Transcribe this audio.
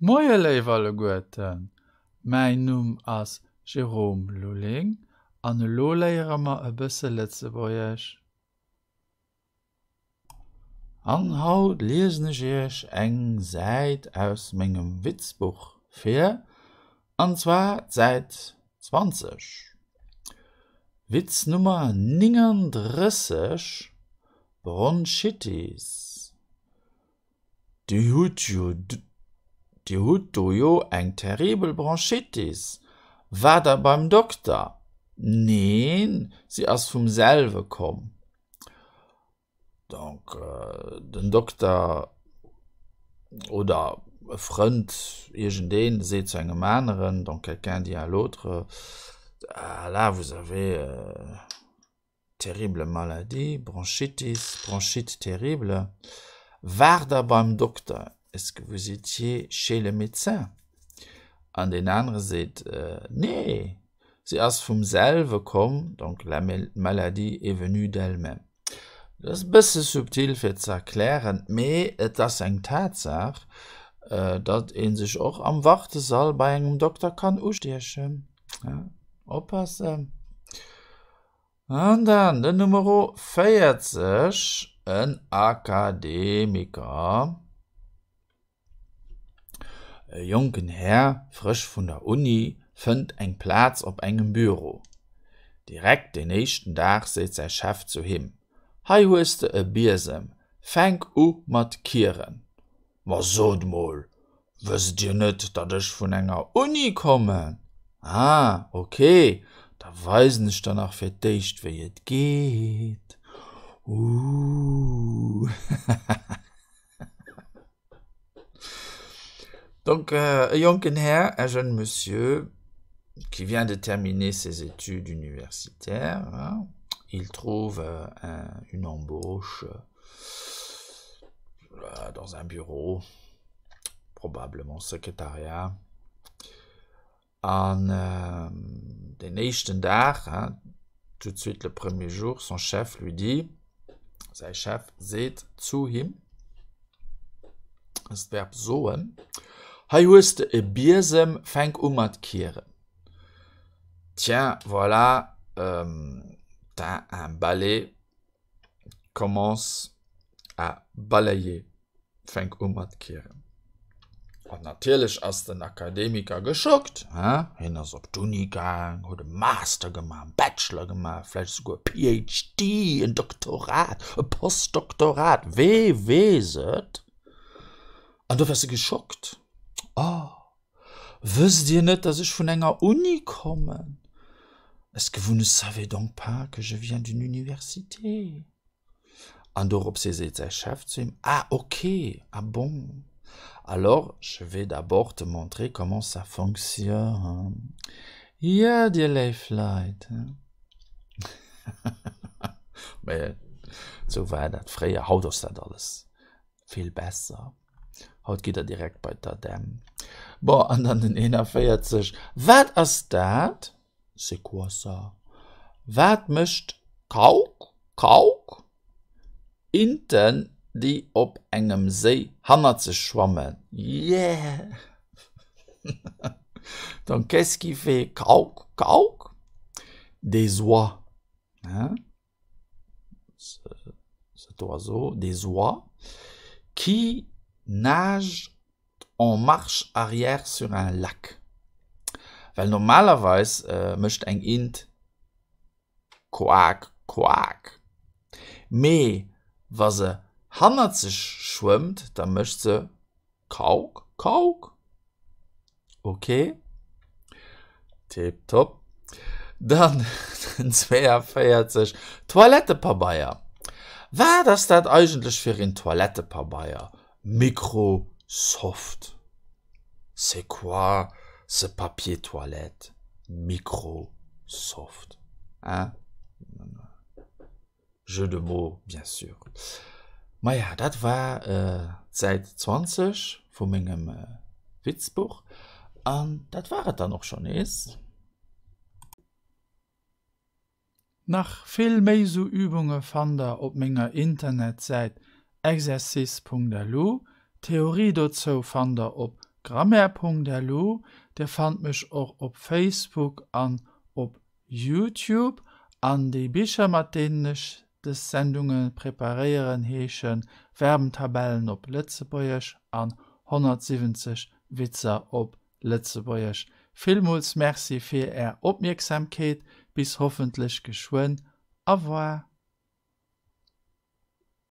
Moie leiwerle Gueten, mein Numm ass Jerome Lulling, an e Loléierer ma e bësse Lettzebuerg. An haut lesen ich euch eng Seit aus mengem Witzbuch fir, an zwar Seit 20. Witz Nummer 39, Bronchitis. Die hut do jo eng terribel Bronchitis. War da beim Doktor? Neen, sie ass vom selve kom. Donc, den Doktor oder e Freund irgenden seht zu engem Männerin, donc quelqu'un dit à l'autre, là vous avez terrible maladie, bronchitis, bronchite terrible. War da beim Doktor? Est-ce que vous étiez chez le médecin? An den anderen seht, nee, sie ass vom selve kom, donc la maladie est venue d'elle-même. Das ist ein bisschen subtil für zu erklären, aber das ist eine Tatsache, dass ihn sich auch am Wartesaal bei einem Doktor kann ausstechen. Ja, aufpassen. Und dann der Nummer 40, ein Akademiker. Ein junger Herr, frisch von der Uni, findet einen Platz auf einem Büro. Direkt den nächsten Tag sagt sein Chef zu ihm: Hei hueste e Biesem, fäng mat Kieren. Ma sod mal, wëst dir net, dat ich vun enger Uni komme? Ah, okay, da weisen ich danach fir deicht, wie et geht. Donc, un jeune Herr, un jeune monsieur, qui vient de terminer ses études universitaires, hein, il trouve une embauche dans un bureau, probablement secrétariat. En den nächsten Tag, hein, tout de suite le premier jour, son chef lui dit, sein Chef seht zu ihm, das Verb soen, hei hueste e Biesem fäng mat Kieren. Tiens, voilà, un balai commence à balayer, fängt mat Kieren. Und natürlich ist den Akademiker geschockt. Er ist auf die Uni gegangen, hat einen Master gemacht, einen Bachelor gemacht, vielleicht sogar ein PhD, ein Doktorat, ein Postdoktorat, wie weet. Und du warst geschockt. Oh, wisst ihr nicht, dass ich von einer Uni komme? Est-ce que vous ne savez donc pas que je viens d'une université? En d'Europe, c'est sa chef, tu dis, ah, ok, ah bon. Alors, je vais d'abord te montrer comment ça fonctionne. Ja, die Leifleit. Aber so war das früher. Haut ist das alles viel besser. Haut geht er direkt bei der Dämm. Bon, und dann den 41. Was ist das? C'est quoi ça? Wat mischt Kauk? Inten, die op engem See hanner ze schwammen. Yeah! Donc, qu'est-ce qui fait Kauk? Des oies. Hein? Cet oiseau, des oies, qui nagent en marche arrière sur un lac. Weil normalerweise mischt eng Int Quack. Me, was sie hannert sich schwimmt, dann mischt sie Kauk. Okay. Tipptopp. Dann 42 Toilettepapier. Was ist das eigentlich für ein Toilettepapier? Microsoft. C'est quoi ce papier toilette? Microsoft. Hein? Jeu de mots, bien sûr. Maar ja, das war Seit 20 von meinem Witzbuch. Und das war es dann auch schon ist. Nach viel mehr so Übungen fand auf meiner Internetseite exercice.lu. Theorie dazu fand auf Grammaire.lu, der fand mich auch auf Facebook an auf YouTube, an die Bücher, mit denen ich die Sendungen präparieren, heechen Verbentabellen auf Letzebäuerisch an 170 Witzer auf Letzebäuerisch. Vielmals merci für Ihre Aufmerksamkeit, bis hoffentlich geschwind. Au revoir.